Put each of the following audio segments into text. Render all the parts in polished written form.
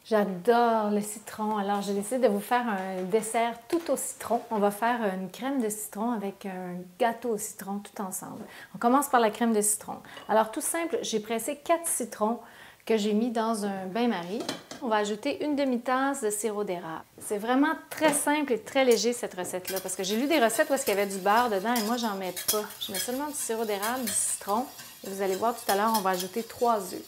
J'adore le citron. Alors, j'ai décidé de vous faire un dessert tout au citron. On va faire une crème de citron avec un gâteau au citron tout ensemble. On commence par la crème de citron. Alors, tout simple, j'ai pressé 4 citrons que j'ai mis dans un bain-marie. On va ajouter une demi-tasse de sirop d'érable. C'est vraiment très simple et très léger cette recette-là parce que j'ai lu des recettes où il y avait du beurre dedans et moi, j'en mets pas. Je mets seulement du sirop d'érable, du citron et vous allez voir tout à l'heure, on va ajouter 3 œufs.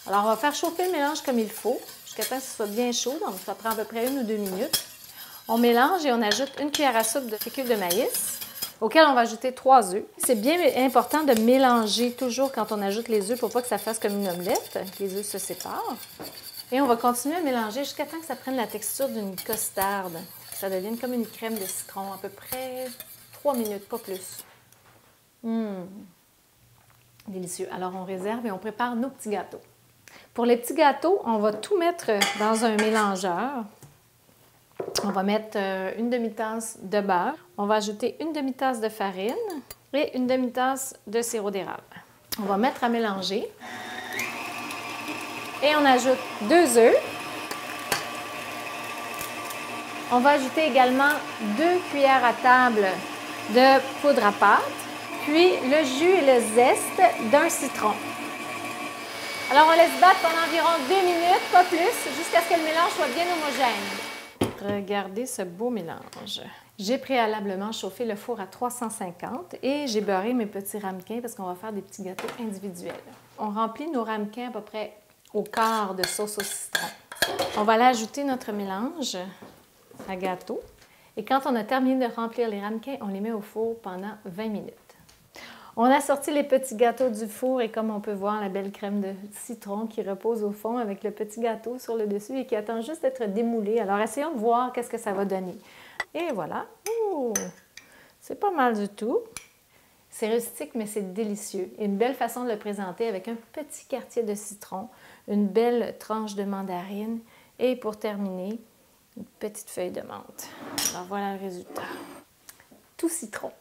Alors, on va faire chauffer le mélange comme il faut, jusqu'à temps que ce soit bien chaud, donc ça prend à peu près 1 ou 2 minutes. On mélange et on ajoute une cuillère à soupe de fécule de maïs, auquel on va ajouter 3 œufs. C'est bien important de mélanger toujours quand on ajoute les œufs pour pas que ça fasse comme une omelette, que les œufs se séparent. Et on va continuer à mélanger jusqu'à temps que ça prenne la texture d'une costarde, que ça devienne comme une crème de citron, à peu près 3 minutes, pas plus. Délicieux. Alors, on réserve et on prépare nos petits gâteaux. Pour les petits gâteaux, on va tout mettre dans un mélangeur. On va mettre une demi-tasse de beurre. On va ajouter une demi-tasse de farine et une demi-tasse de sirop d'érable. On va mettre à mélanger. Et on ajoute 2 œufs. On va ajouter également 2 cuillères à table de poudre à pâte, puis le jus et le zeste d'un citron. Alors, on laisse battre pendant environ 2 minutes, pas plus, jusqu'à ce que le mélange soit bien homogène. Regardez ce beau mélange. J'ai préalablement chauffé le four à 350 et j'ai beurré mes petits ramequins parce qu'on va faire des petits gâteaux individuels. On remplit nos ramequins à peu près au quart de sauce au citron. On va aller ajouter notre mélange à gâteau et quand on a terminé de remplir les ramequins, on les met au four pendant 20 minutes. On a sorti les petits gâteaux du four et comme on peut voir, la belle crème de citron qui repose au fond avec le petit gâteau sur le dessus et qui attend juste d'être démoulé. Alors, essayons de voir qu'est-ce que ça va donner. Et voilà. C'est pas mal du tout. C'est rustique, mais c'est délicieux. Et une belle façon de le présenter avec un petit quartier de citron, une belle tranche de mandarine et pour terminer, une petite feuille de menthe. Alors, voilà le résultat. Tout citron.